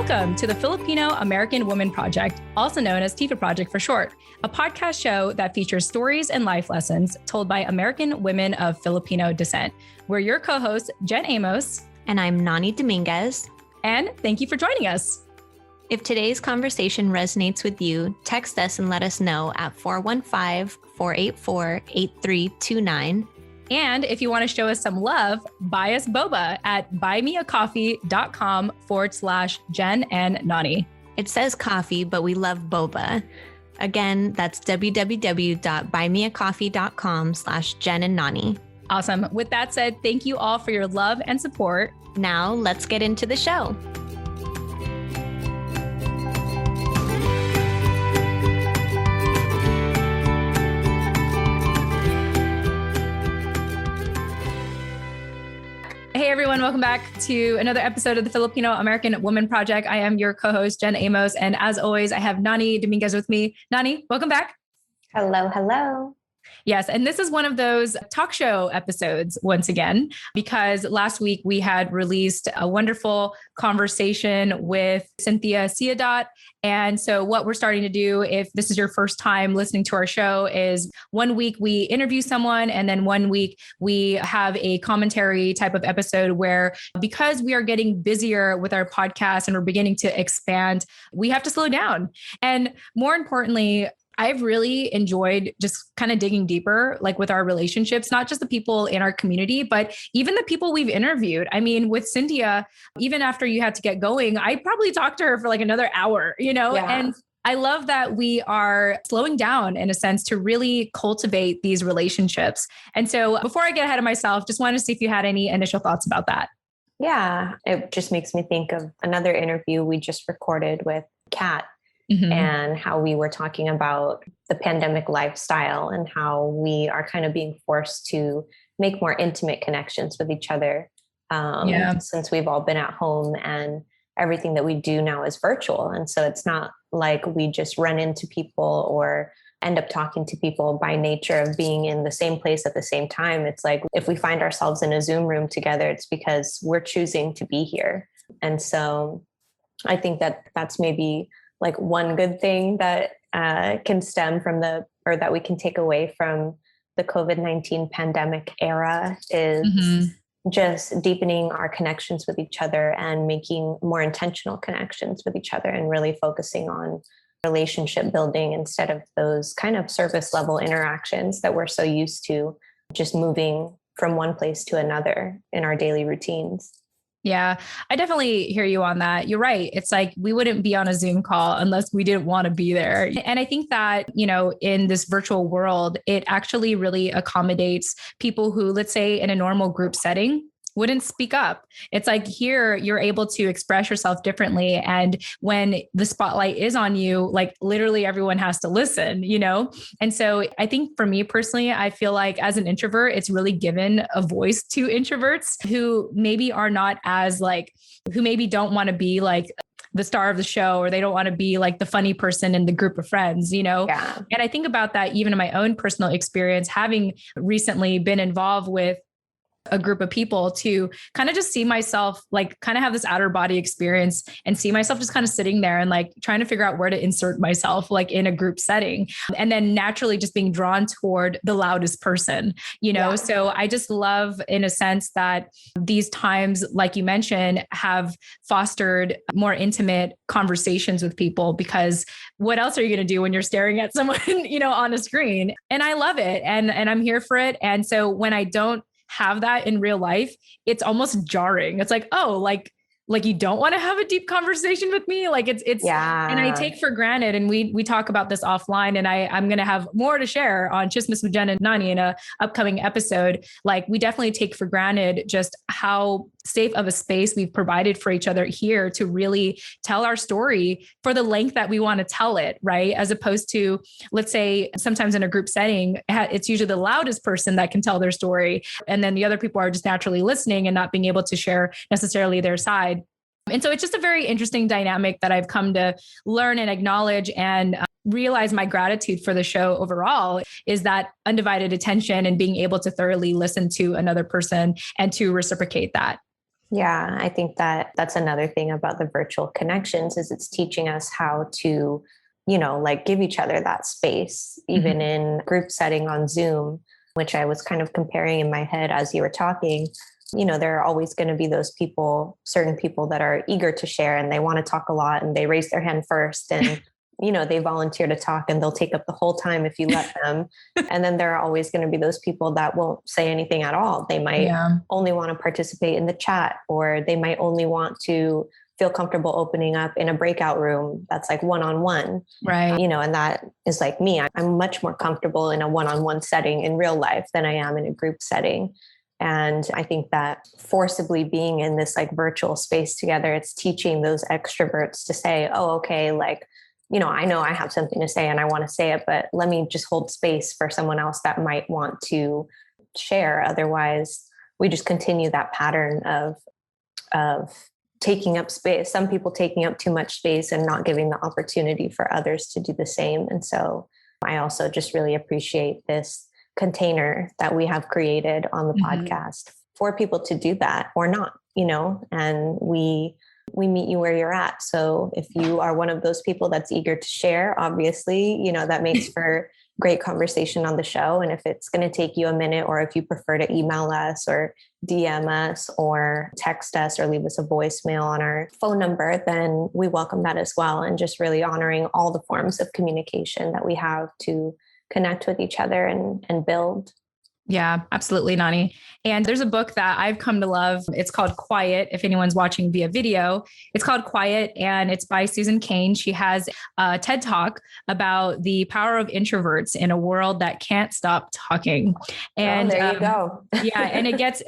Welcome to the Filipino American Woman Project, also known as TFAW Project for short, a podcast show that features stories and life lessons told by American women of Filipino descent. We're your co-hosts, Jen Amos. And I'm Nani Dominguez. And thank you for joining us. If today's conversation resonates with you, text us and let us know at 415-484-8329. And if you want to show us some love, buy us boba at buymeacoffee.com/Jen and Nani. It says coffee, but we love boba. Again, that's www.buymeacoffee.com/Jen and Nani. Awesome. With that said, thank you all for your love and support. Now let's get into the show. Hey everyone, welcome back to another episode of the Filipino American Woman Project. I am your co-host, Jen Amos, and as always, I have Nani Dominguez with me. Nani, welcome back. Hello, hello. Yes, and this is one of those talk show episodes once again, because last week we had released a wonderful conversation with Cynthia Ciudad. And so what we're starting to do, if this is your first time listening to our show, is 1 week we interview someone, and then 1 week we have a commentary type of episode where, because we are getting busier with our podcast and we're beginning to expand, we have to slow down. And more importantly, I've really enjoyed just kind of digging deeper, like with our relationships, not just the people in our community, but even the people we've interviewed. I mean, with Cynthia, even after you had to get going, I probably talked to her for like another hour, and I love that we are slowing down in a sense to really cultivate these relationships. And so before I get ahead of myself, just wanted to see if you had any initial thoughts about that. Yeah, it just makes me think of another interview we just recorded with Kat. Mm-hmm. And how we were talking about the pandemic lifestyle and how we are kind of being forced to make more intimate connections with each other since we've all been at home and everything that we do now is virtual. And so it's not like we just run into people or end up talking to people by nature of being in the same place at the same time. It's like if we find ourselves in a Zoom room together, it's because we're choosing to be here. And so I think that that's maybe like one good thing that can stem from that we can take away from the COVID-19 pandemic era is just deepening our connections with each other and making more intentional connections with each other and really focusing on relationship building instead of those kind of surface level interactions that we're so used to just moving from one place to another in our daily routines. Yeah, I definitely hear you on that. You're right. It's like we wouldn't be on a Zoom call unless we didn't want to be there. And I think that, in this virtual world, it actually really accommodates people who, let's say in a normal group setting, wouldn't speak up. It's like here you're able to express yourself differently. And when the spotlight is on you, like literally everyone has to listen, And so I think for me personally, I feel like as an introvert, it's really given a voice to introverts who maybe are not as who maybe don't want to be like the star of the show, or they don't want to be like the funny person in the group of friends, Yeah. And I think about that even in my own personal experience, having recently been involved with a group of people, to kind of just see myself, like kind of have this outer body experience and see myself just kind of sitting there and like trying to figure out where to insert myself, like in a group setting. And then naturally just being drawn toward the loudest person, Yeah. So I just love in a sense that these times, like you mentioned, have fostered more intimate conversations with people, because what else are you going to do when you're staring at someone, on a screen? And I love it. And I'm here for it. And so when I don't have that in real life, it's almost jarring. It's like, oh, like you don't want to have a deep conversation with me. Like it's, yeah. And I take for granted. And we talk about this offline, and I'm going to have more to share on Chismis with Jen and Nani in a upcoming episode. Like we definitely take for granted just how safe of a space we've provided for each other here to really tell our story for the length that we want to tell it, right? As opposed to, let's say, sometimes in a group setting, it's usually the loudest person that can tell their story. And then the other people are just naturally listening and not being able to share necessarily their side. And so it's just a very interesting dynamic that I've come to learn and acknowledge and realize my gratitude for the show overall is that undivided attention and being able to thoroughly listen to another person and to reciprocate that. Yeah, I think that that's another thing about the virtual connections is it's teaching us how to, like give each other that space, even in group setting on Zoom, which I was kind of comparing in my head as you were talking. There are always going to be those people, certain people that are eager to share and they want to talk a lot and they raise their hand first and, they volunteer to talk and they'll take up the whole time if you let them. And then there are always going to be those people that won't say anything at all. They might only want to participate in the chat, or they might only want to feel comfortable opening up in a breakout room that's like one-on-one. Right. And that is like me. I'm much more comfortable in a one-on-one setting in real life than I am in a group setting. And I think that forcibly being in this like virtual space together, it's teaching those extroverts to say, oh, okay, like, I know I have something to say and I want to say it, but let me just hold space for someone else that might want to share. Otherwise, we just continue that pattern of taking up space, some people taking up too much space and not giving the opportunity for others to do the same. And so I also just really appreciate this container that we have created on the podcast for people to do that or not, and we meet you where you're at. So if you are one of those people that's eager to share, obviously, that makes for great conversation on the show. And if it's going to take you a minute, or if you prefer to email us or DM us or text us or leave us a voicemail on our phone number, then we welcome that as well. And just really honoring all the forms of communication that we have to connect with each other and build. Yeah, absolutely, Nani. And there's a book that I've come to love. It's called Quiet. If anyone's watching via video, it's called Quiet and it's by Susan Cain. She has a TED Talk about the power of introverts in a world that can't stop talking. And there you go. Yeah.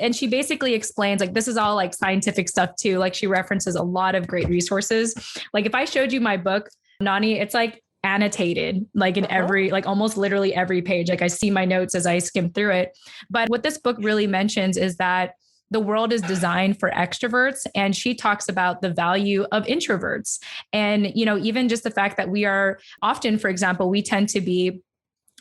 And she basically explains, like, this is all like scientific stuff too. Like, she references a lot of great resources. Like, if I showed you my book, Nani, it's like annotated, like in every, like almost literally every page. Like, I see my notes as I skim through it. But what this book really mentions is that the world is designed for extroverts. And she talks about the value of introverts. And, even just the fact that we are often, for example, we tend to be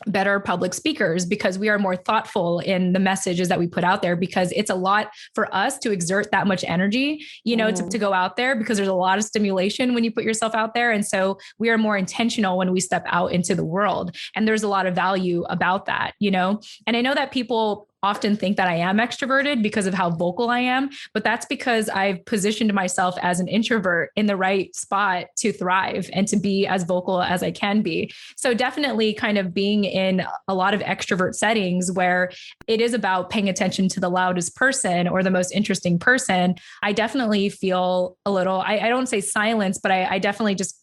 better public speakers because we are more thoughtful in the messages that we put out there, because it's a lot for us to exert that much energy, to go out there, because there's a lot of stimulation when you put yourself out there. And so we are more intentional when we step out into the world. And there's a lot of value about that, and I know that people often think that I am extroverted because of how vocal I am, but that's because I've positioned myself as an introvert in the right spot to thrive and to be as vocal as I can be. So definitely kind of being in a lot of extrovert settings where it is about paying attention to the loudest person or the most interesting person, I definitely feel a little, I don't say silence, but I definitely just,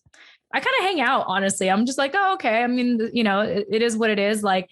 I kind of hang out, honestly. I'm just like, oh, okay. I mean, it is what it is. Like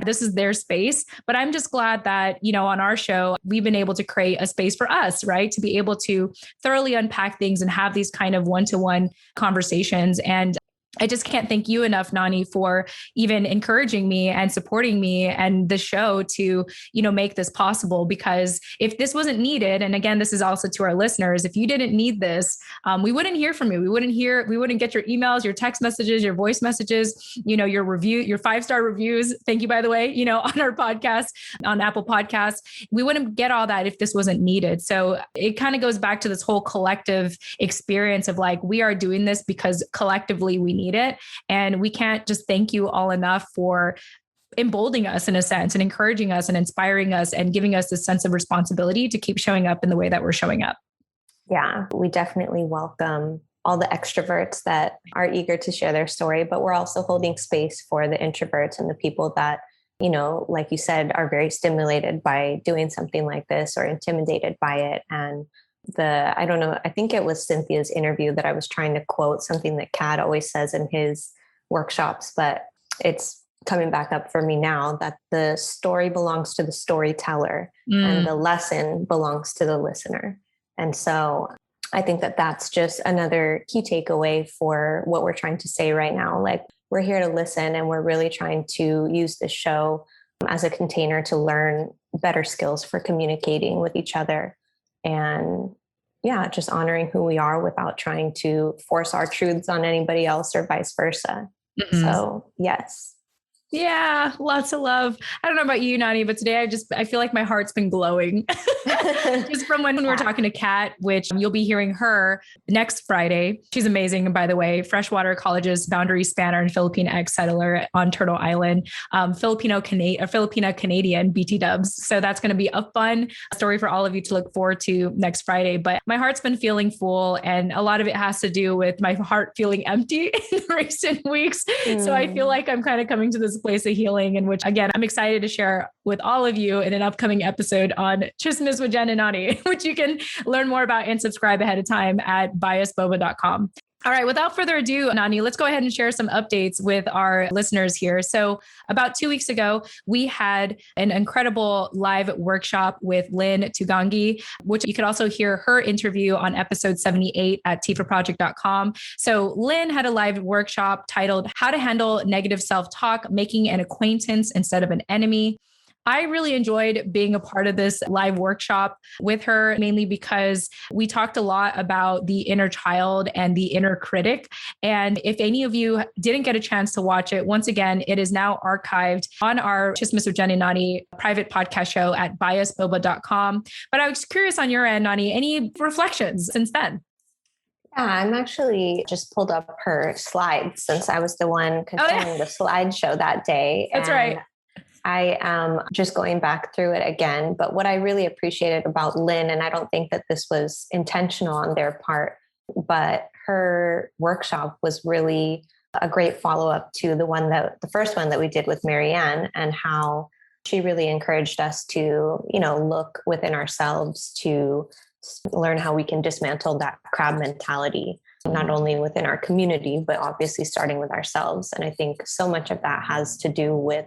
this is their space, but I'm just glad that, on our show, we've been able to create a space for us, right? To be able to thoroughly unpack things and have these kind of one-to-one conversations. And I just can't thank you enough, Nani, for even encouraging me and supporting me and the show to, make this possible. Because if this wasn't needed, and again, this is also to our listeners, if you didn't need this, we wouldn't hear from you. We wouldn't get your emails, your text messages, your voice messages, your review, your 5-star reviews. Thank you, by the way, on our podcast, on Apple Podcasts. We wouldn't get all that if this wasn't needed. So it kind of goes back to this whole collective experience of like, we are doing this because collectively we need it. And we can't just thank you all enough for emboldening us in a sense and encouraging us and inspiring us and giving us this sense of responsibility to keep showing up in the way that we're showing up. Yeah, we definitely welcome all the extroverts that are eager to share their story, but we're also holding space for the introverts and the people that, like you said, are very stimulated by doing something like this or intimidated by it. And I don't know, I think it was Cynthia's interview that I was trying to quote, something that Cad always says in his workshops, but it's coming back up for me now, that the story belongs to the storyteller and the lesson belongs to the listener. And so I think that that's just another key takeaway for what we're trying to say right now. Like, we're here to listen, and we're really trying to use this show as a container to learn better skills for communicating with each other. And yeah, just honoring who we are without trying to force our truths on anybody else or vice versa. So yes. Yeah, lots of love. I don't know about you, Nani, but today I feel like my heart's been glowing just from when we were talking to Kat, which you'll be hearing her next Friday. She's amazing, by the way. Freshwater College's boundary spanner and Filipinx settler on Turtle Island, Filipina Canadian BT dubs. So that's going to be a fun story for all of you to look forward to next Friday. But my heart's been feeling full, and a lot of it has to do with my heart feeling empty in recent weeks. So I feel like I'm kind of coming to this place of healing, in which, again, I'm excited to share with all of you in an upcoming episode on Chismis with Jen Nani, which you can learn more about and subscribe ahead of time at biasboba.com. All right, without further ado, Nani, let's go ahead and share some updates with our listeners here. So about 2 weeks ago, we had an incredible live workshop with Lynn Tugangi, which you could also hear her interview on episode 78 at tfaproject.com. So Lynn had a live workshop titled How to Handle Negative Self-Talk, Making an Acquaintance Instead of an Enemy. I really enjoyed being a part of this live workshop with her, mainly because we talked a lot about the inner child and the inner critic. And if any of you didn't get a chance to watch it, once again, it is now archived on our Chismis with Jen and Nani private podcast show at biasboba.com. But I was curious on your end, Nani, any reflections since then? Yeah, I'm actually just pulled up her slides since I was the one controlling the slideshow that day. That's right. I am just going back through it again. But what I really appreciated about Lynn, and I don't think that this was intentional on their part, but her workshop was really a great follow-up to the first one that we did with Marianne, and how she really encouraged us to, look within ourselves to learn how we can dismantle that crab mentality, not only within our community, but obviously starting with ourselves. And I think so much of that has to do with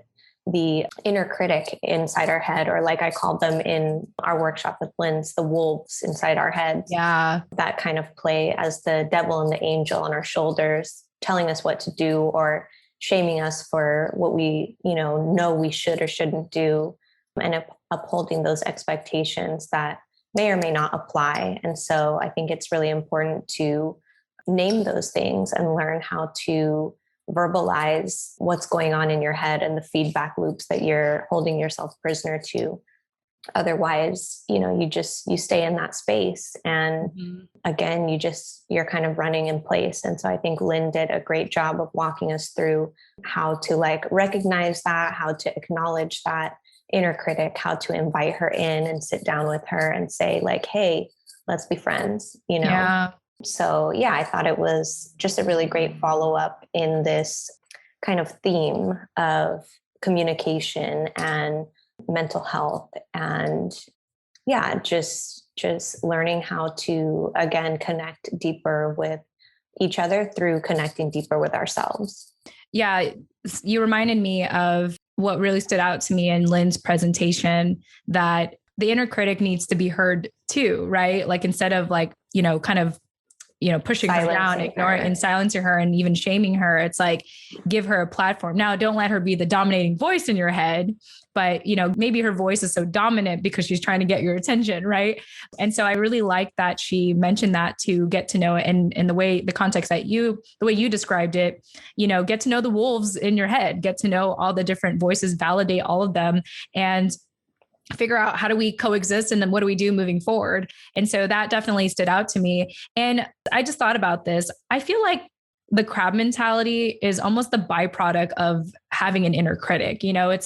the inner critic inside our head, or like I called them in our workshop with Lynn's, the wolves inside our heads. Yeah. That kind of play as the devil and the angel on our shoulders, telling us what to do or shaming us for what we, know we should or shouldn't do, and upholding those expectations that may or may not apply. And so I think it's really important to name those things and learn how to verbalize what's going on in your head and the feedback loops that you're holding yourself prisoner to. Otherwise, you stay in that space. And again, you're kind of running in place. And so I think Lynn did a great job of walking us through how to recognize that, how to acknowledge that inner critic, how to invite her in and sit down with her and say hey, let's be friends, Yeah. So yeah, I thought it was just a really great follow-up in this kind of theme of communication and mental health, and just learning how to, again, connect deeper with each other through connecting deeper with ourselves. Yeah, you reminded me of what really stood out to me in Lynn's presentation, that the inner critic needs to be heard too, right? Instead of kind of pushing her down, ignoring and silencing her and even shaming her. It's give her a platform. Now, don't let her be the dominating voice in your head, but maybe her voice is so dominant because she's trying to get your attention. Right. And so I really like that she mentioned that, to get to know it, and the way, the context that the way you described it, get to know the wolves in your head, get to know all the different voices, validate all of them, and figure out how do we coexist, and then what do we do moving forward. And so that definitely stood out to me. And I just thought about this. I feel like the crab mentality is almost the byproduct of having an inner critic. It's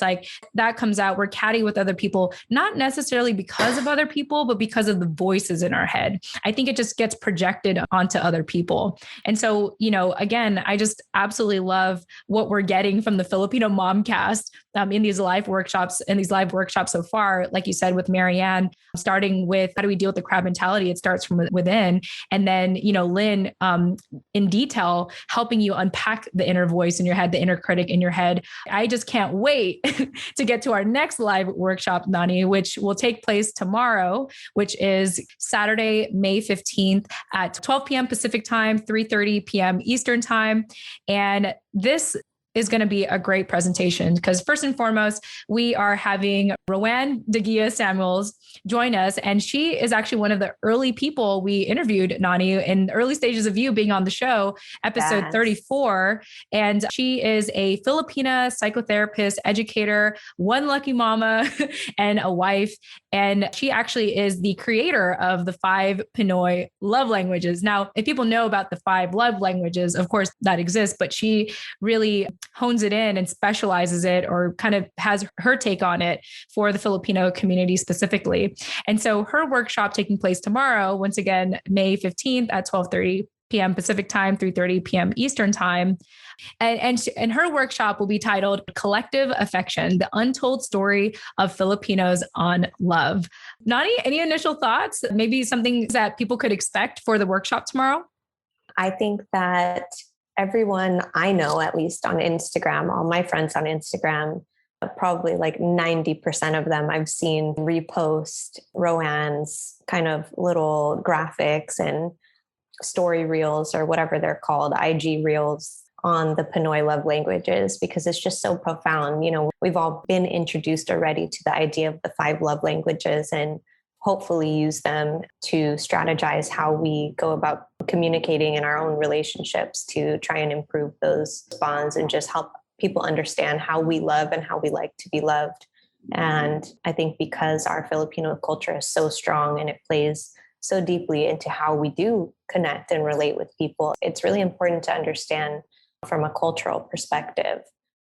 that comes out. We're catty with other people, not necessarily because of other people, but because of the voices in our head. I think it just gets projected onto other people. And so, again, I just absolutely love what we're getting from the Filipino Momcast in these live workshops so far. Like you said, with Marianne, starting with how do we deal with the crab mentality? It starts from within. And then, Lynn, in detail, helping you unpack the inner voice in your head, the inner critic in your head. I just can't wait to get to our next live workshop, Nani, which will take place tomorrow, which is Saturday, May 15th at 12 p.m. Pacific time, 3:30 p.m. Eastern time. And this is going to be a great presentation because first and foremost, we are having Rowan DeGia Samuels join us. And she is actually one of the early people we interviewed, Nani, in the early stages of you being on the show, episode 34. And she is a Filipina psychotherapist, educator, one lucky mama, and a wife. And she actually is the creator of the 5 Pinoy love languages. Now, if people know about the 5 love languages, of course that exists, but she really hones it in and specializes it or kind of has her take on it for the Filipino community specifically. And so her workshop taking place tomorrow, once again, May 15th at 12:30 p.m. Pacific time, 3:30 p.m. Eastern time. And her workshop will be titled Collective Affection, the Untold Story of Filipinos on Love. Nani, any initial thoughts? Maybe something that people could expect for the workshop tomorrow? I think that everyone I know, at least on Instagram, all my friends on Instagram, probably like 90% of them I've seen repost Rowan's kind of little graphics and story reels or whatever they're called, IG reels on the Pinoy love languages, because it's just so profound. You know, we've all been introduced already to the idea of the 5 love languages and hopefully use them to strategize how we go about communicating in our own relationships to try and improve those bonds and just help people understand how we love and how we like to be loved. And I think because our Filipino culture is so strong and it plays so deeply into how we do connect and relate with people, it's really important to understand from a cultural perspective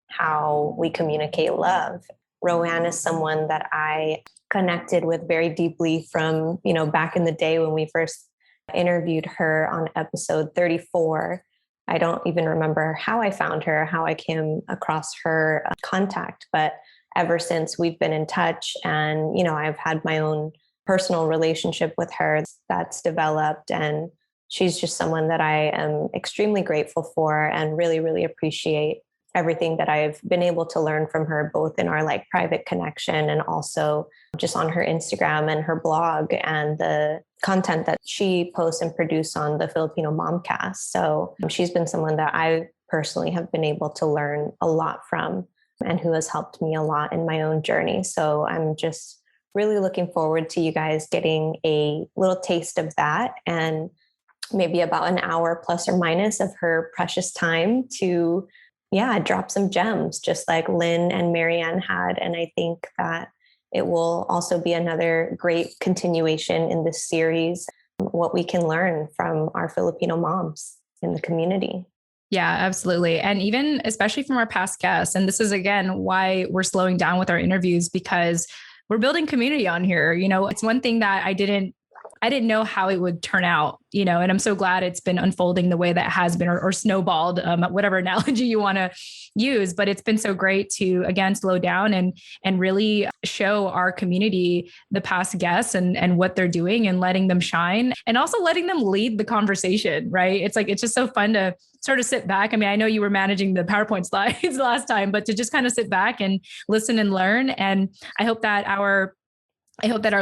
how we communicate love. Rowan is someone that I connected with very deeply from, back in the day when we first interviewed her on episode 34. I don't even remember how I found her, how I came across her contact, but ever since we've been in touch and, I've had my own personal relationship with her that's developed, and she's just someone that I am extremely grateful for and really, really appreciate everything that I've been able to learn from her, both in our private connection and also just on her Instagram and her blog and the content that she posts and produces on the Filipino Momcast. So she's been someone that I personally have been able to learn a lot from and who has helped me a lot in my own journey. So I'm just really looking forward to you guys getting a little taste of that and maybe about an hour plus or minus of her precious time to drop some gems, just like Lynn and Marianne had. And I think that it will also be another great continuation in this series, what we can learn from our Filipino moms in the community. Yeah, absolutely. And even especially from our past guests. And this is, again, why we're slowing down with our interviews, because we're building community on here. It's one thing that I didn't know how it would turn out, and I'm so glad it's been unfolding the way that it has been, or snowballed, whatever analogy you want to use. But it's been so great to, again, slow down and really show our community the past guests and what they're doing and letting them shine and also letting them lead the conversation, right? It's just so fun to sort of sit back. I mean, I know you were managing the PowerPoint slides last time, but to just kind of sit back and listen and learn. And I hope that our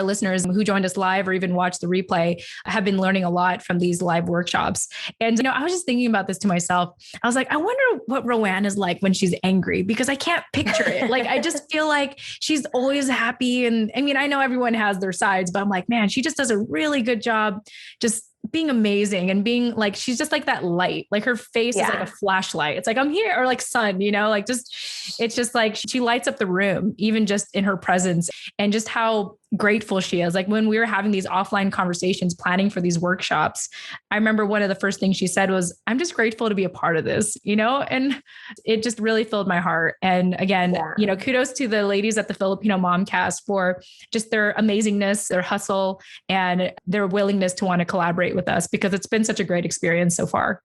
listeners who joined us live or even watched the replay have been learning a lot from these live workshops. And, I was just thinking about this to myself. I was like, I wonder what Rowan is like when she's angry, because I can't picture it. I just feel like she's always happy. And I mean, I know everyone has their sides, but I'm like, man, she just does a really good job just being amazing and being she's just like that light, her face is like a flashlight. It's like, I'm here, or sun, it's just like she lights up the room, even just in her presence, and just how grateful she is. When we were having these offline conversations, planning for these workshops, I remember one of the first things she said was, I'm just grateful to be a part of this, and it just really filled my heart. And again, kudos to the ladies at the Filipino Momcast for just their amazingness, their hustle, and their willingness to want to collaborate with us, because it's been such a great experience so far.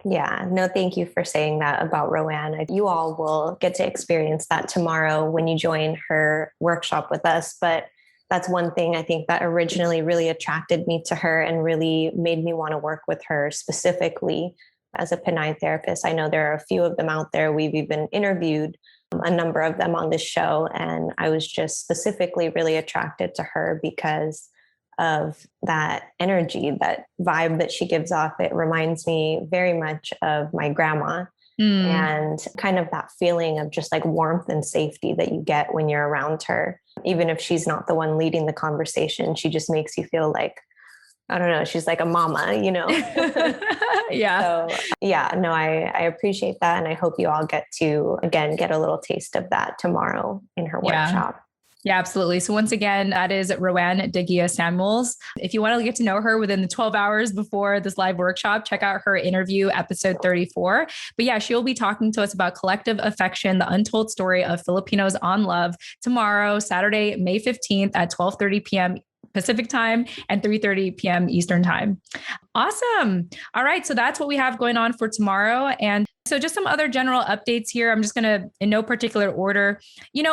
Yeah, no, thank you for saying that about Rowan. You all will get to experience that tomorrow when you join her workshop with us. But that's one thing I think that originally really attracted me to her and really made me want to work with her specifically as a Pinay therapist. I know there are a few of them out there. We've even interviewed a number of them on this show. And I was just specifically really attracted to her because of that energy, that vibe that she gives off. It reminds me very much of my grandma. and kind of that feeling of just like warmth and safety that you get when you're around her. Even if she's not the one leading the conversation, she just makes you feel like, I don't know, she's like a mama, you know? Yeah. So yeah, no, I appreciate that. And I hope you all get to, again, get a little taste of that tomorrow in her workshop. Yeah, absolutely. So once again, that is Rowan Degia Samuels. If you want to get to know her within the 12 hours before this live workshop, check out her interview, episode 34. But yeah, she'll be talking to us about collective affection, the untold story of Filipinos on love tomorrow, Saturday, May 15th at 12:30 p.m. Pacific time and 3:30 p.m. Eastern time. Awesome. All right. So that's what we have going on for tomorrow. And so just some other general updates here. I'm just going to, in no particular order, we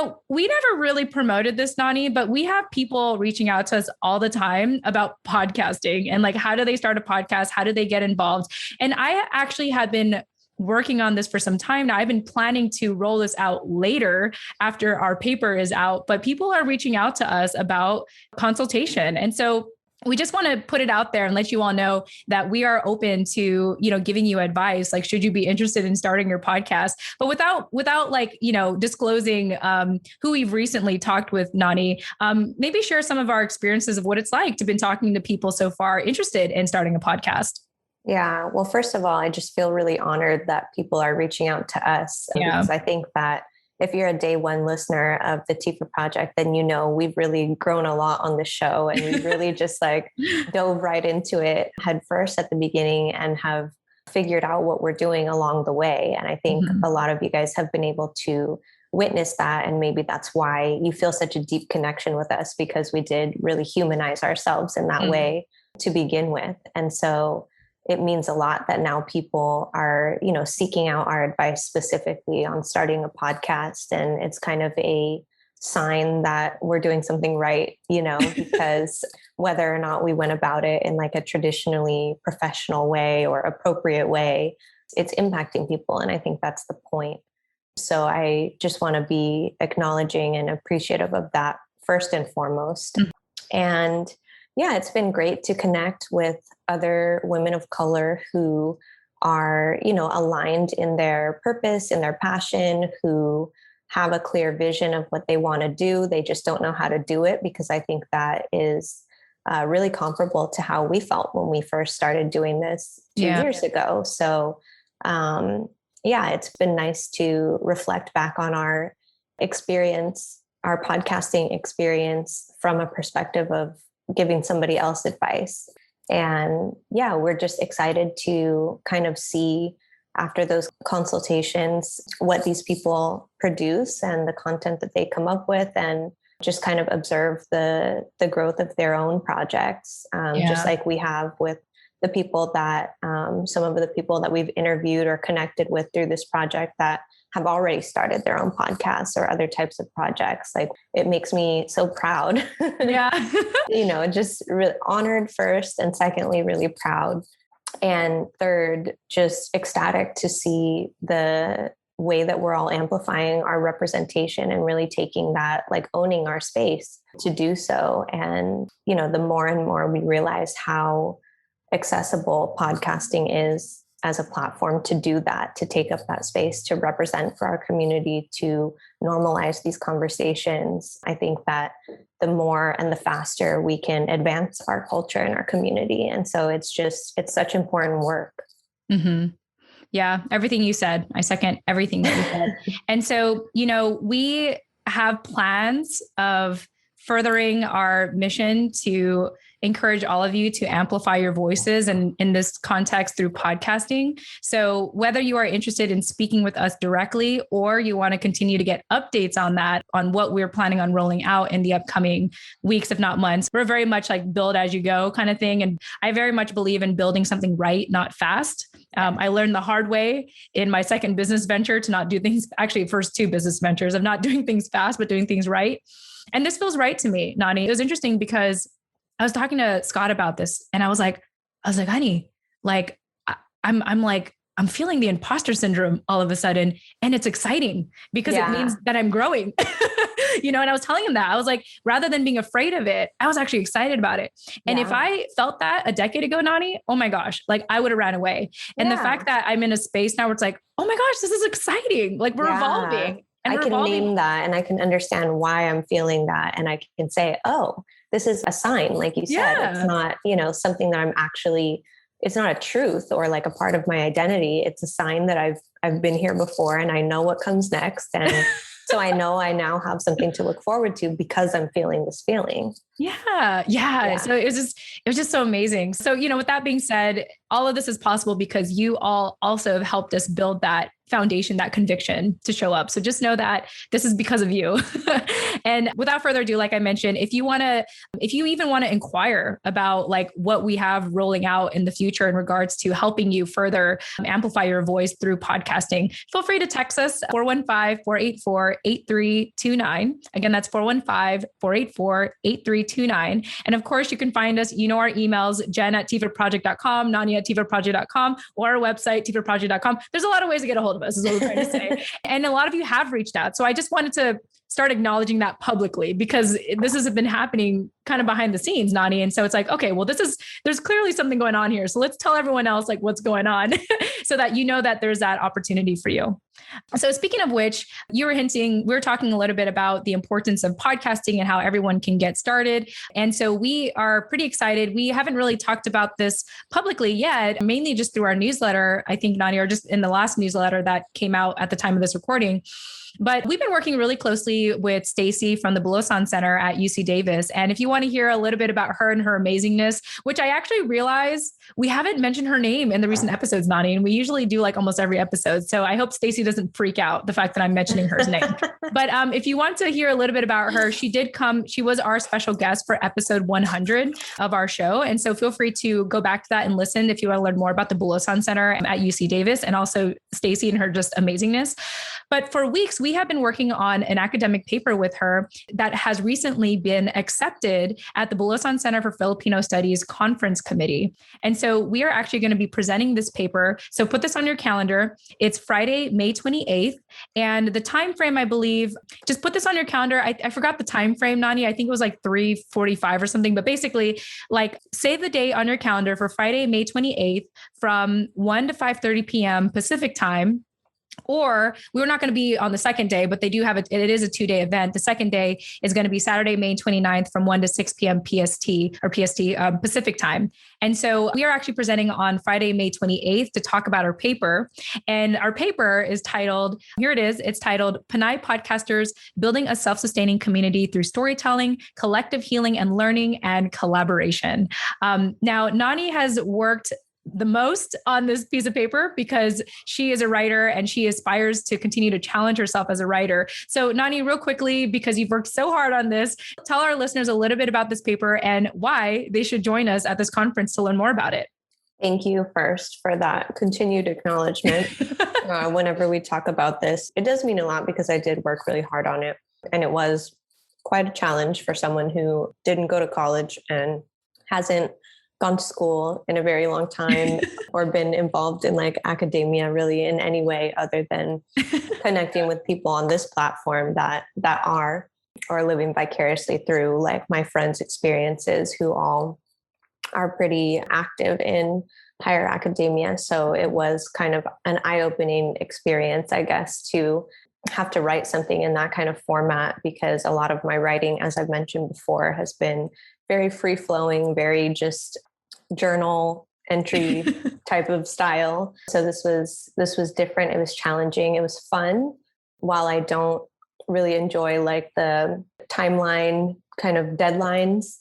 never really promoted this, Nani, but we have people reaching out to us all the time about podcasting and like, how do they start a podcast? How do they get involved? And I actually have been working on this for some time now. I've been planning to roll this out later after our paper is out, but people are reaching out to us about consultation. And so we just want to put it out there and let you all know that we are open to, giving you advice. Like, should you be interested in starting your podcast, but without like, disclosing who we've recently talked with, Nani, maybe share some of our experiences of what it's like to been talking to people so far interested in starting a podcast. Yeah. Well, first of all, I just feel really honored that people are reaching out to us because I think that if you're a day one listener of the TFAW Project, then we've really grown a lot on the show and we really just like dove right into it head first at the beginning and have figured out what we're doing along the way. And I think a lot of you guys have been able to witness that. And maybe that's why you feel such a deep connection with us, because we did really humanize ourselves in that way to begin with. And so it means a lot that now people are, seeking out our advice specifically on starting a podcast. And it's kind of a sign that we're doing something right, because whether or not we went about it in like a traditionally professional way or appropriate way, it's impacting people. And I think that's the point. So I just want to be acknowledging and appreciative of that first and foremost. And yeah, it's been great to connect with other women of color who are, aligned in their purpose, in their passion, who have a clear vision of what they want to do. They just don't know how to do it, because I think that is really comparable to how we felt when we first started doing this 2 years ago. So, it's been nice to reflect back on our experience, our podcasting experience from a perspective of giving somebody else advice. And we're just excited to kind of see after those consultations what these people produce and the content that they come up with, and just kind of observe the growth of their own projects, just like we have with the people that some of the people that we've interviewed or connected with through this project that have already started their own podcasts or other types of projects. Like, it makes me so proud. Just really honored first, and secondly, really proud. And third, just ecstatic to see the way that we're all amplifying our representation and really taking that, like owning our space to do so. And, the more and more we realize how accessible podcasting is as a platform to do that, to take up that space, to represent for our community, to normalize these conversations. I think that the more and the faster we can advance our culture and our community. And so it's such important work. Yeah. Everything you said, I second everything that you said. And so, we have plans of furthering our mission to encourage all of you to amplify your voices, and in this context through podcasting. So whether you are interested in speaking with us directly, or you want to continue to get updates on that, on what we're planning on rolling out in the upcoming weeks, if not months, we're very much like build as you go kind of thing. And I very much believe in building something right, not fast. I learned the hard way in my second business venture to not do things, actually first two business ventures, of not doing things fast, but doing things right. And this feels right to me, Nani. It was interesting because I was talking to Scott about this, and I was like, honey, like, I'm feeling the imposter syndrome all of a sudden. And it's exciting because it means that I'm growing. and I was telling him that I was like, rather than being afraid of it, I was actually excited about it. And if I felt that a decade ago, Nani, oh my gosh, like I would have ran away. And the fact that I'm in a space now where it's like, oh my gosh, this is exciting. Like we're evolving. And I can name that and I can understand why I'm feeling that. And I can say, oh, this is a sign. Like you said, it's not, something that I'm actually, it's not a truth or like a part of my identity. It's a sign that I've been here before and I know what comes next. And so I know I now have something to look forward to because I'm feeling this feeling. Yeah. So it was just so amazing. So, with that being said, all of this is possible because you all also have helped us build that foundation, that conviction to show up. So just know that this is because of you. And without further ado, like I mentioned, if you even want to inquire about like what we have rolling out in the future in regards to helping you further amplify your voice through podcasting, feel free to text us 415-484-8329. Again, that's 415-484-8329. And of course, you can find us, our emails, jen@tfaproject.com, nani@tfaproject.com, or our website, tfaproject.com. There's a lot of ways to get a hold of us is what we're trying to say. And a lot of you have reached out. So I just wanted to start acknowledging that publicly because this has been happening kind of behind the scenes, Nani. And so it's like, okay, well, there's clearly something going on here. So let's tell everyone else like what's going on so that that there's that opportunity for you. So speaking of which, we were talking a little bit about the importance of podcasting and how everyone can get started. And so we are pretty excited. We haven't really talked about this publicly yet, mainly just through our newsletter, I think, Nani, or just in the last newsletter that came out at the time of this recording. But we've been working really closely with Stacey from the Bulosan Center at UC Davis. And if you want to hear a little bit about her and her amazingness, which I actually realize we haven't mentioned her name in the recent episodes, Nani, and we usually do like almost every episode. So I hope Stacey doesn't freak out the fact that I'm mentioning her name. But if you want to hear a little bit about her, she was our special guest for episode 100 of our show. And so feel free to go back to that and listen if you want to learn more about the Bulosan Center at UC Davis and also Stacey and her just amazingness. But for weeks, we have been working on an academic paper with her that has recently been accepted at the Bulosan Center for Filipino Studies Conference Committee. And so we are actually going to be presenting this paper. So put this on your calendar. It's Friday, May 28th. And the time frame, I believe, just put this on your calendar. I forgot the time frame, Nani. I think it was like 3:45 or something. But basically, like save the date on your calendar for Friday, May 28th from 1 to 5:30 p.m. Pacific time. Or we're not going to be on the second day, but they do have it is a 2-day event. The second day is going to be Saturday, May 29th from 1 to 6 p.m. PST Pacific time. And so we are actually presenting on Friday, May 28th to talk about our paper. And our paper is titled, here it is, it's titled Pinay Podcasters, Building a Self-Sustaining Community Through Storytelling, Collective Healing and Learning, and Collaboration. Now, Nani has worked the most on this piece of paper because she is a writer and she aspires to continue to challenge herself as a writer. So Nani, real quickly, because you've worked so hard on this, tell our listeners a little bit about this paper and why they should join us at this conference to learn more about it. Thank you first for that continued acknowledgement. Whenever we talk about this, it does mean a lot because I did work really hard on it. And it was quite a challenge for someone who didn't go to college and hasn't gone to school in a very long time or been involved in like academia really in any way other than connecting with people on this platform that are or living vicariously through like my friends' experiences who all are pretty active in higher academia. So it was kind of an eye-opening experience, I guess, to have to write something in that kind of format because a lot of my writing, as I've mentioned before, has been very free-flowing, very just journal entry type of style. So this was different. It was challenging. It was fun. While I don't really enjoy like the timeline kind of deadlines,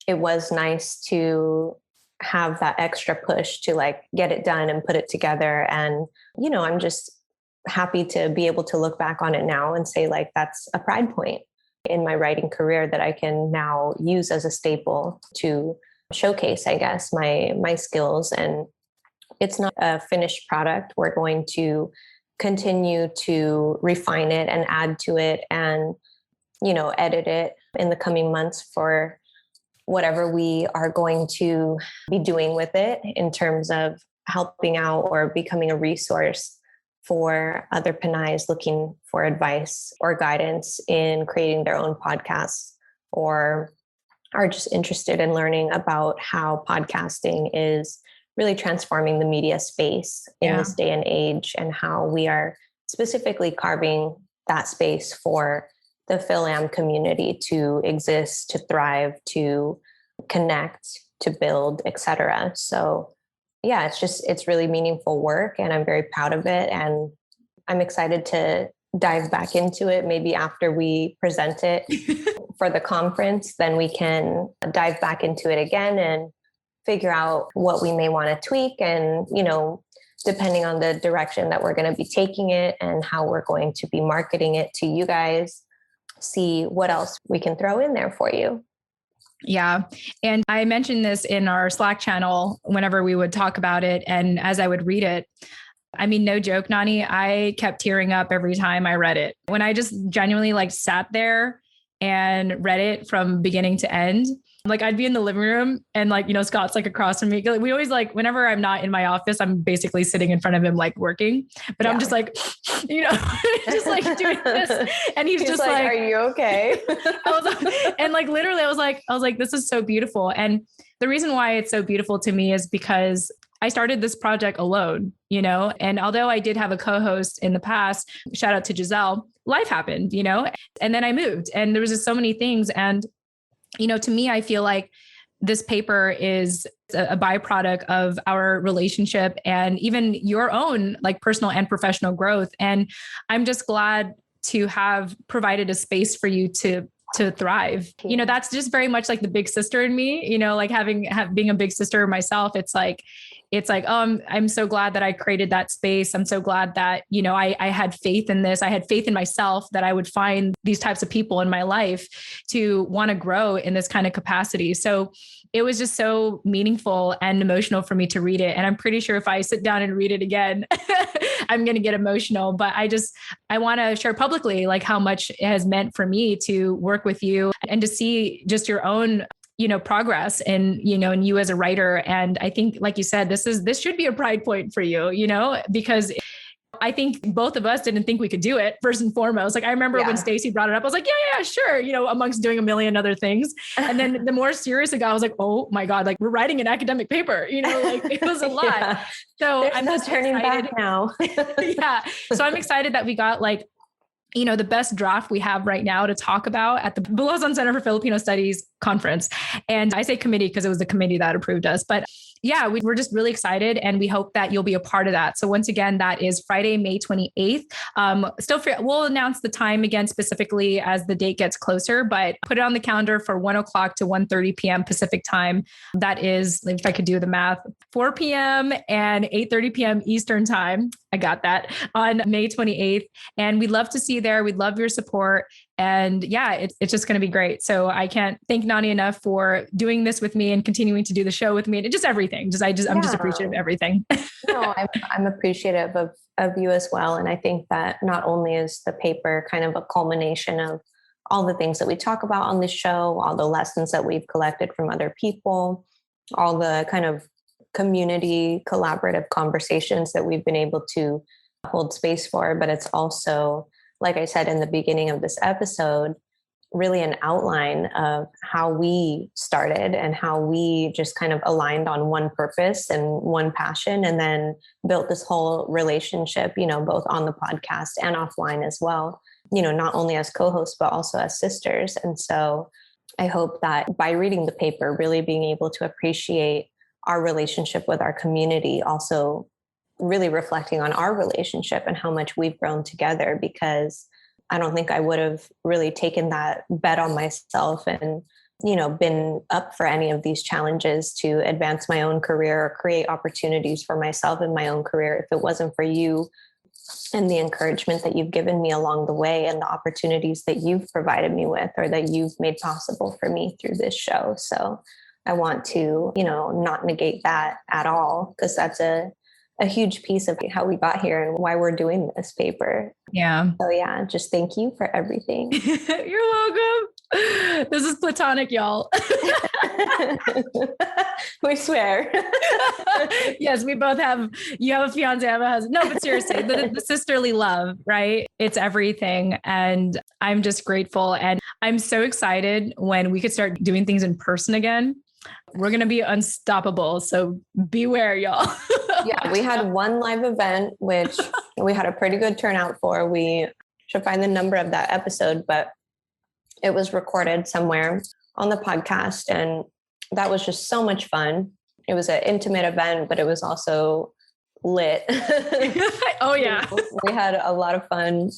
it was nice to have that extra push to like get it done and put it together. And, I'm just happy to be able to look back on it now and say like, that's a pride point in my writing career that I can now use as a staple to showcase, I guess, my skills. And it's not a finished product. We're going to continue to refine it and add to it and, edit it in the coming months for whatever we are going to be doing with it in terms of helping out or becoming a resource for other Pinays looking for advice or guidance in creating their own podcasts, or are just interested in learning about how podcasting is really transforming the media space in this day and age, and how we are specifically carving that space for the Fil-Am community to exist, to thrive, to connect, to build, etc. So yeah, it's really meaningful work, and I'm very proud of it. And I'm excited to dive back into it. Maybe after we present it for the conference, then we can dive back into it again and figure out what we may want to tweak, and, depending on the direction that we're going to be taking it and how we're going to be marketing it to you guys, see what else we can throw in there for you. Yeah. And I mentioned this in our Slack channel whenever we would talk about it. And as I would read it, I mean, no joke, Nani, I kept tearing up every time I read it. When I just genuinely sat there and read it from beginning to end, I'd be in the living room and Scott's across from me. We always whenever I'm not in my office, I'm basically sitting in front of him, working, but I'm just just doing this. And he's just are you okay? Literally I was like, this is so beautiful. And the reason why it's so beautiful to me is because I started this project alone, and although I did have a co-host in the past, shout out to Giselle, life happened, and then I moved, and there was just so many things. And to me, I feel like this paper is a byproduct of our relationship and even your own personal and professional growth. And I'm just glad to have provided a space for you to thrive. That's just very much the big sister in me, being a big sister myself. Oh, I'm so glad that I created that space. I'm so glad that, I had faith in this. I had faith in myself that I would find these types of people in my life to want to grow in this kind of capacity. So it was just so meaningful and emotional for me to read it. And I'm pretty sure if I sit down and read it again, I'm going to get emotional. But I want to share publicly how much it has meant for me to work with you and to see just your own progress and, and you as a writer. And I think, like you said, this should be a pride point for you, because I think both of us didn't think we could do it first and foremost. I remember when Stacey brought it up, I was like, yeah, sure. Amongst doing a million other things. And then the more serious it got, I was like, oh my God, we're writing an academic paper, it was a lot. Yeah. So There's I'm no just turning excited. back now. Yeah. So I'm excited that we got the best draft we have right now to talk about at the Bulosan Center for Filipino Studies Conference. And I say committee because it was the committee that approved us. But yeah, we're just really excited, and we hope that you'll be a part of that. So once again, that is Friday, May 28th. We'll announce the time again specifically as the date gets closer, but put it on the calendar for 1 o'clock to 1:30 p.m. Pacific time. That is, if I could do the math, 4 p.m. and 8:30 p.m. Eastern time. I got that on May 28th. And we'd love to see you there. We'd love your support. And yeah, it's just going to be great. So I can't thank Nani enough for doing this with me and continuing to do the show with me, and just everything. I'm just appreciative of everything. No, I'm appreciative of you as well. And I think that not only is the paper kind of a culmination of all the things that we talk about on this show, all the lessons that we've collected from other people, all the kind of community collaborative conversations that we've been able to hold space for, but it's also, like I said in the beginning of this episode, really an outline of how we started and how we just kind of aligned on one purpose and one passion, and then built this whole relationship, both on the podcast and offline as well, not only as co-hosts, but also as sisters. And so I hope that by reading the paper, really being able to appreciate our relationship with our community, also really reflecting on our relationship and how much we've grown together, because I don't think I would have really taken that bet on myself and, been up for any of these challenges to advance my own career or create opportunities for myself in my own career if it wasn't for you and the encouragement that you've given me along the way and the opportunities that you've provided me with or that you've made possible for me through this show. So I want to, not negate that at all, because that's a huge piece of how we got here and why we're doing this paper. Yeah. So yeah, just thank you for everything. You're welcome. This is platonic, y'all. We swear. Yes, we both have, you have a fiance, I have a husband. No, but seriously, the sisterly love, right? It's everything. And I'm just grateful. And I'm so excited when we could start doing things in person again. We're going to be unstoppable. So beware, y'all. Yeah, we had one live event, which we had a pretty good turnout for. We should find the number of that episode, but it was recorded somewhere on the podcast. And that was just so much fun. It was an intimate event, but it was also lit. Oh, yeah. We had a lot of fun.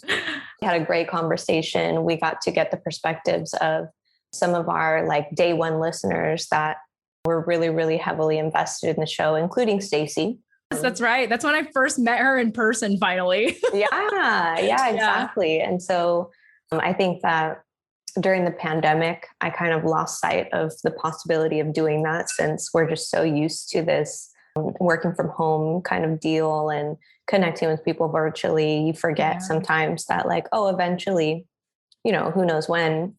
We had a great conversation. We got to get the perspectives of some of our like day one listeners that were really, really heavily invested in the show, including Stacey. That's right. That's when I first met her in person, finally. Yeah, exactly. And so I think that during the pandemic, I kind of lost sight of the possibility of doing that, since we're just so used to this working from home kind of deal and connecting with people virtually. You forget sometimes that like, oh, eventually, who knows when,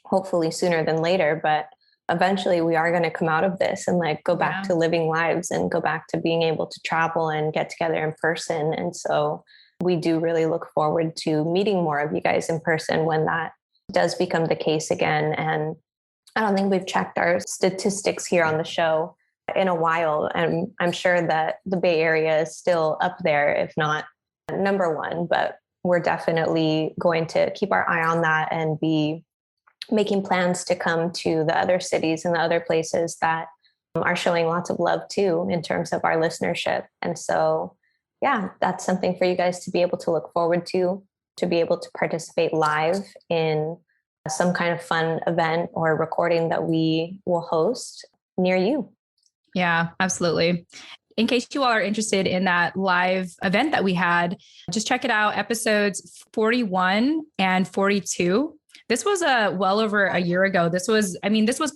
hopefully sooner than later, but eventually we are going to come out of this and like go back to living lives and go back to being able to travel and get together in person. And so we do really look forward to meeting more of you guys in person when that does become the case again. And I don't think we've checked our statistics here on the show in a while. And I'm sure that the Bay Area is still up there, if not number one, but we're definitely going to keep our eye on that and be making plans to come to the other cities and the other places that are showing lots of love too, in terms of our listenership. And so, yeah, that's something for you guys to be able to look forward to be able to participate live in some kind of fun event or recording that we will host near you. Yeah, absolutely. In case you all are interested in that live event that we had, just check it out. Episodes 41 and 42. This was well over a year ago. This was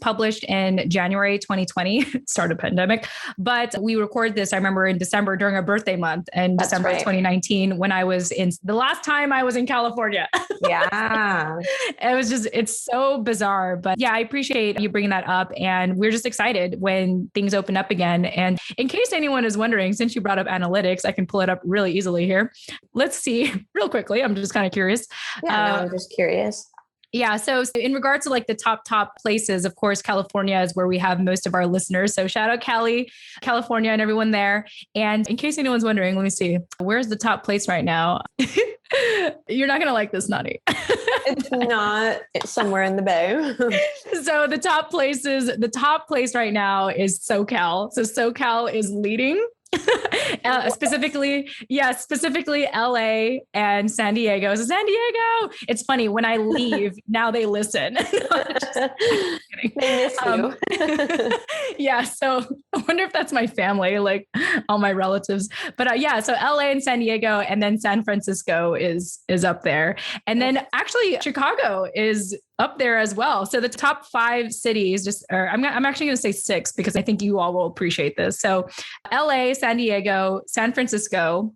published in January 2020, start of pandemic, but we recorded this, I remember, in December during a birthday month in December 2019, when I was the last time I was in California. Yeah. It's so bizarre, but yeah, I appreciate you bringing that up. And we're just excited when things open up again. And in case anyone is wondering, since you brought up analytics, I can pull it up really easily here. Let's see real quickly. I'm just kind of curious. Yeah, I'm just curious. Yeah. So in regards to like the top places, of course, California is where we have most of our listeners. So shout out Cali, California, and everyone there. And in case anyone's wondering, let me see, where's the top place right now? You're not going to like this, Nani. It's not somewhere in the Bay. So the top place right now is SoCal. So SoCal is leading. Specifically LA and San Diego. So San Diego, it's funny, when I leave, now they listen. They miss you. Yeah. So I wonder if that's my family, like all my relatives. But so LA and San Diego, and then San Francisco is up there. And then actually Chicago is up there as well. So the top 5 cities, I'm actually going to say 6 because I think you all will appreciate this. So LA, San Diego, San Francisco,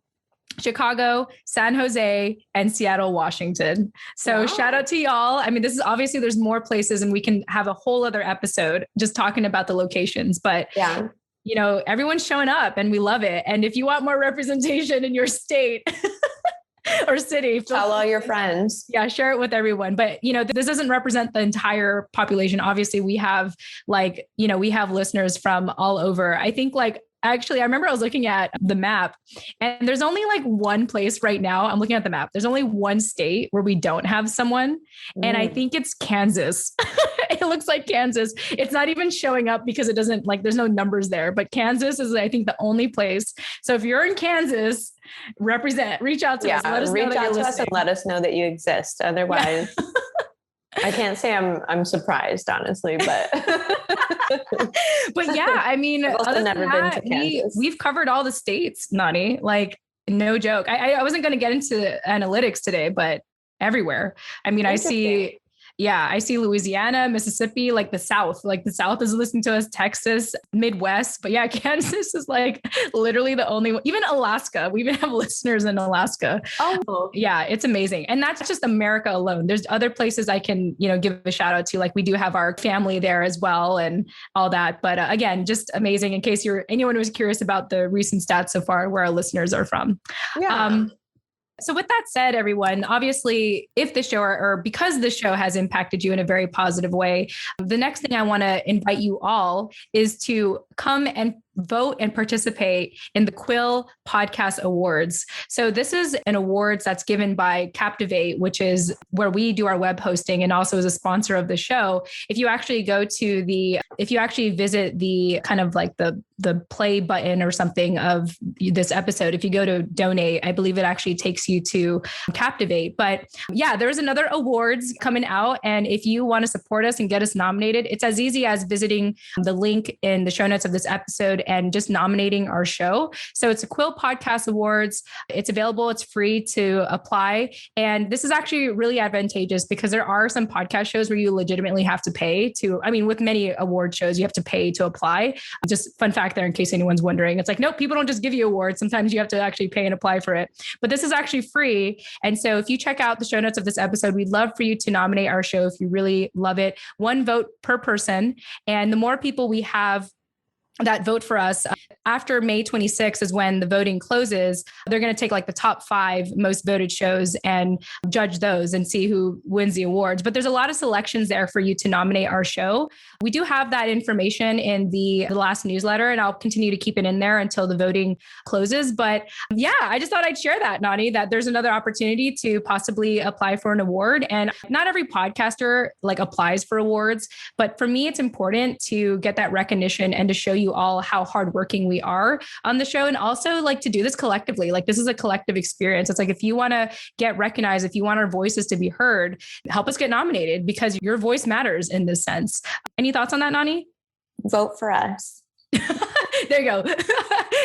Chicago, San Jose, and Seattle, Washington. So Shout out to y'all. I mean, this is obviously, there's more places and we can have a whole other episode just talking about the locations, but yeah, everyone's showing up and we love it. And if you want more representation in your state, or city, tell all your friends. Yeah, share it with everyone. But this doesn't represent the entire population. Obviously, we have we have listeners from all over. I think actually, I remember I was looking at the map and there's only one place right now. I'm looking at the map. There's only one state where we don't have someone. And I think it's Kansas. It looks like Kansas. It's not even showing up because it doesn't there's no numbers there, but Kansas is, I think, the only place. So if you're in Kansas, reach out to us. Let us know that you're listening. And let us know that you exist. Otherwise, I can't say I'm surprised, honestly, but but yeah, I mean, other than that, we've covered all the states, Nani, no joke. I wasn't going to get into analytics today, but everywhere. I mean, I see Yeah, I see Louisiana, Mississippi, like the South is listening to us, Texas, Midwest. But yeah, Kansas is like literally the only one, even Alaska. We even have listeners in Alaska. Oh, yeah, it's amazing. And that's just America alone. There's other places I can, give a shout out to. Like we do have our family there as well and all that. But again, just amazing in case anyone who's curious about the recent stats so far, where our listeners are from. yeah. So with that said, everyone, obviously, if the show or because the show has impacted you in a very positive way, the next thing I want to invite you all is to come and vote and participate in the Quill Podcast Awards. So this is an awards that's given by Captivate, which is where we do our web hosting and also is a sponsor of the show. If you actually visit the kind of like the play button or something of this episode, if you go to donate, I believe it actually takes you to Captivate. But yeah, there's another awards coming out. And if you want to support us and get us nominated, it's as easy as visiting the link in the show notes of this episode and just nominating our show. So it's a Quill Podcast Awards. It's available. It's free to apply. And this is actually really advantageous because there are some podcast shows where you legitimately have to pay with many award shows, you have to pay to apply. Just fun fact there in case anyone's wondering. It's like, nope, people don't just give you awards. Sometimes you have to actually pay and apply for it. But this is actually free. And so if you check out the show notes of this episode, we'd love for you to nominate our show if you really love it. 1 vote per person. And the more people we have that vote for us, after May 26th is when the voting closes. They're going to take like the top 5 most voted shows and judge those and see who wins the awards. But there's a lot of selections there for you to nominate our show. We do have that information in the last newsletter, and I'll continue to keep it in there until the voting closes. But yeah, I just thought I'd share that, Nani, that there's another opportunity to possibly apply for an award. And not every podcaster like applies for awards, but for me, it's important to get that recognition and to show you all how hardworking we are on the show. And also like to do this collectively. Like this is a collective experience. It's like, if you want to get recognized, if you want our voices to be heard, help us get nominated because your voice matters in this sense. Any thoughts on that, Nani? Vote for us. There you go.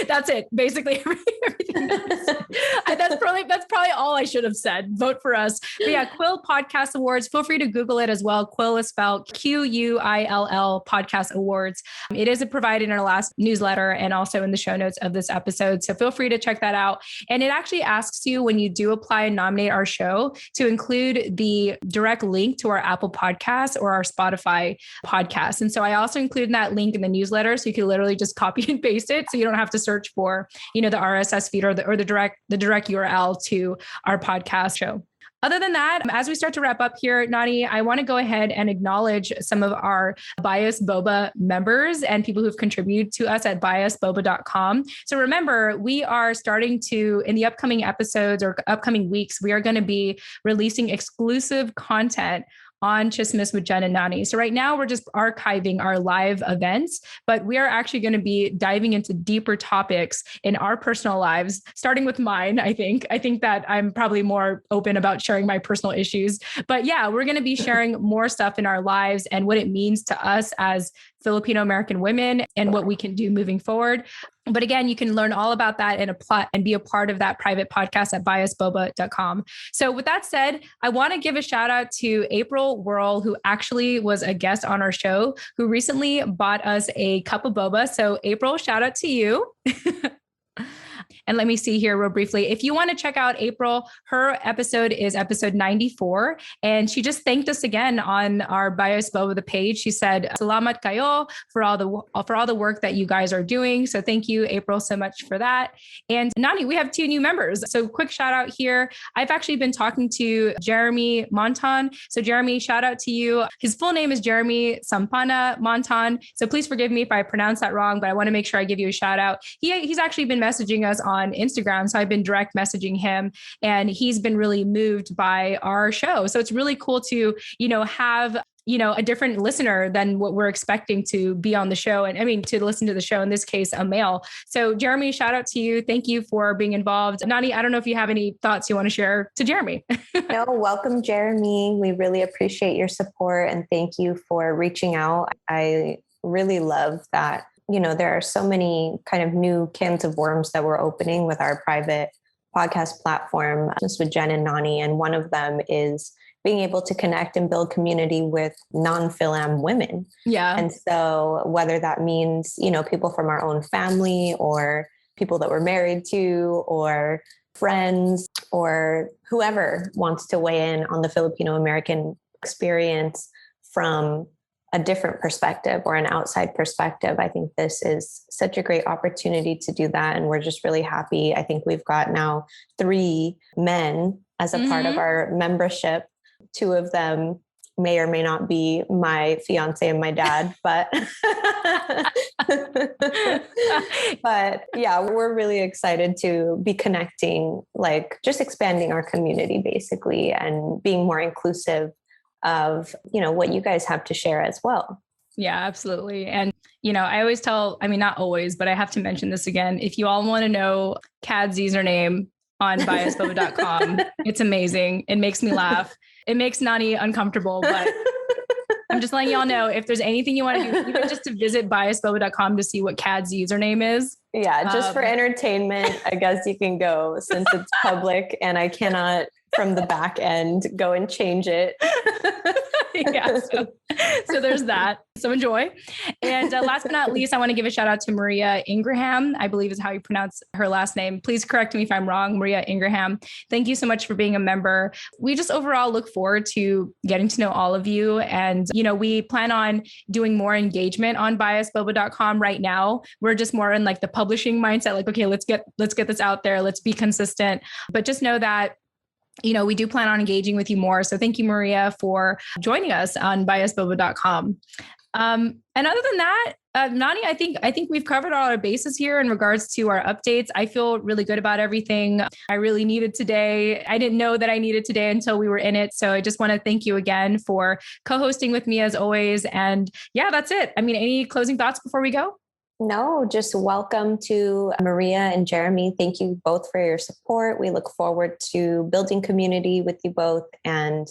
That's it. Basically everything else. That's probably all I should have said. Vote for us. But yeah, Quill Podcast Awards. Feel free to Google it as well. Quill is spelled Quill Podcast Awards. It is provided in our last newsletter and also in the show notes of this episode. So feel free to check that out. And it actually asks you when you do apply and nominate our show to include the direct link to our Apple Podcasts or our Spotify podcast. And so I also included that link in the newsletter. So you can literally just copy and paste it. So you don't have to search for, the RSS feed or the direct URL to our podcast show. Other than that, as we start to wrap up here, Nani, I want to go ahead and acknowledge some of our Bias Boba members and people who've contributed to us at biasboba.com. So remember, we are starting to, in the upcoming episodes or upcoming weeks, we are going to be releasing exclusive content on Chismis with Jen and Nani. So right now we're just archiving our live events, but we are actually going to be diving into deeper topics in our personal lives, starting with mine. I think that I'm probably more open about sharing my personal issues, but yeah, we're going to be sharing more stuff in our lives and what it means to us as Filipino American women and what we can do moving forward. But again, you can learn all about that and apply and be a part of that private podcast at biasboba.com. So with that said, I want to give a shout out to April Whirl, who actually was a guest on our show, who recently bought us a cup of boba. So April, shout out to you. And let me see here real briefly. If you want to check out April, her episode is episode 94. And she just thanked us again on our Bias Boba, the page. She said, "Salamat kayo for all the work that you guys are doing." So thank you, April, so much for that. And Nani, we have 2 new members. So quick shout out here. I've actually been talking to Jeremy Monton. So Jeremy, shout out to you. His full name is Jeremy Sampana Monton. So please forgive me if I pronounce that wrong, but I want to make sure I give you a shout out. He's actually been messaging us on Instagram. So I've been direct messaging him and he's been really moved by our show. So it's really cool to, have a different listener than what we're expecting to be on the show. And to listen to the show, in this case, a male. So Jeremy, shout out to you. Thank you for being involved. Nani, I don't know if you have any thoughts you want to share to Jeremy. No, welcome, Jeremy. We really appreciate your support and thank you for reaching out. I really love that. There are so many kind of new cans of worms that we're opening with our private podcast platform, just with Jen and Nani. And one of them is being able to connect and build community with non-Fil-Am women. Yeah. And so whether that means, people from our own family or people that we're married to or friends or whoever wants to weigh in on the Filipino American experience from a different perspective or an outside perspective. I think this is such a great opportunity to do that. And we're just really happy. I think we've got now 3 men as a part of our membership. 2 of them may or may not be my fiance and my dad, but but yeah, we're really excited to be connecting, like just expanding our community basically and being more inclusive of, what you guys have to share as well. Yeah, absolutely. And, I always not always, but I have to mention this again. If you all want to know Cad's username on biasboba.com, it's amazing. It makes me laugh. It makes Nani uncomfortable, but I'm just letting y'all know if there's anything you want to do, even just to visit biasboba.com to see what Cad's username is. Yeah, just for entertainment, I guess you can go since it's public and I cannot from the back end go and change it. Yeah, so there's that. So enjoy. And last but not least, I want to give a shout out to Maria Ingraham, I believe is how you pronounce her last name. Please correct me if I'm wrong, Maria Ingraham. Thank you so much for being a member. We just overall look forward to getting to know all of you. And, we plan on doing more engagement on biasboba.com right now. We're just more in like the publishing mindset, like, okay, let's get this out there. Let's be consistent, but just know that we do plan on engaging with you more. So thank you, Maria, for joining us on biasboba.com. And other than that, Nani, I think we've covered all our bases here in regards to our updates. I feel really good about everything I really needed today. I didn't know that I needed today until we were in it. So I just want to thank you again for co-hosting with me as always. And yeah, that's it. Any closing thoughts before we go? No, just welcome to Maria and Jeremy. Thank you both for your support. We look forward to building community with you both. And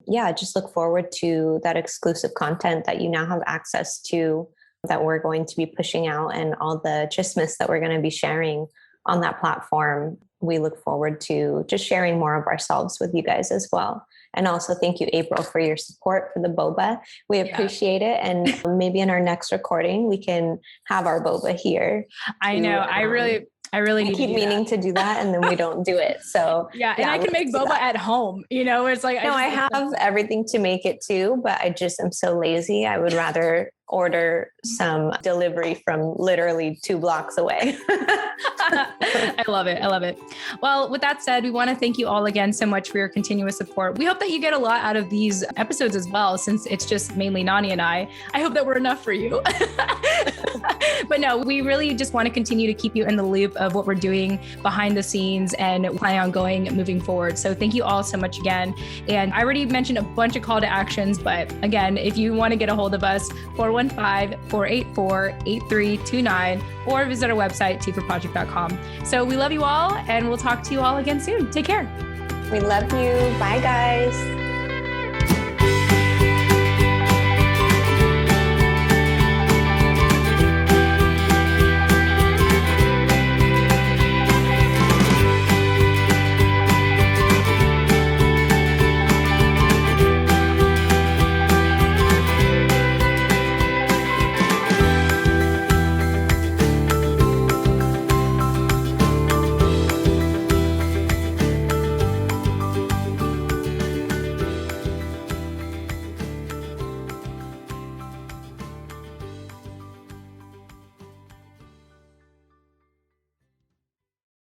yeah, just look forward to that exclusive content that you now have access to that we're going to be pushing out and all the chismes that we're going to be sharing on that platform. We look forward to just sharing more of ourselves with you guys as well. And also thank you, April, for your support for the boba. We appreciate it. And maybe in our next recording, we can have our boba here. I know. I really keep meaning to do that. And then we don't do it. So yeah. And I can make boba at home, it's like, I have everything to make it too, but I just am so lazy. I would rather order some delivery from literally 2 blocks away. I love it. Well, with that said, we want to thank you all again so much for your continuous support. We hope that you get a lot out of these episodes as well, since it's just mainly Nani and I. I hope that we're enough for you. But no, we really just want to continue to keep you in the loop of what we're doing behind the scenes and planning on going moving forward. So thank you all so much again. And I already mentioned a bunch of call to actions, but again, if you want to get a hold of us, 415-484-8329, or visit our website, TFAWproject.com. So we love you all, and we'll talk to you all again soon. Take care. We love you. Bye, guys.